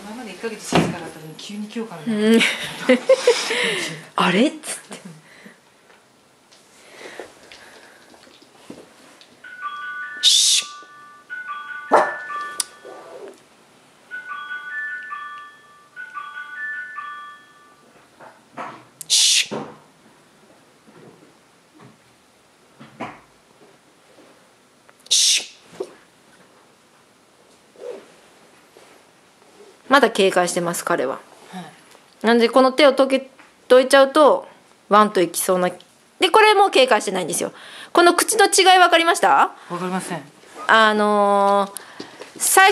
前まで1ヶ月静かだったのに急に今日からねあれっつってシュッシュッシュッまだ警戒してます彼は、なんでこの手を解いちゃうとワンといきそうなで、これも警戒してないんですよ。この口の違い分かりました？わかりません。最初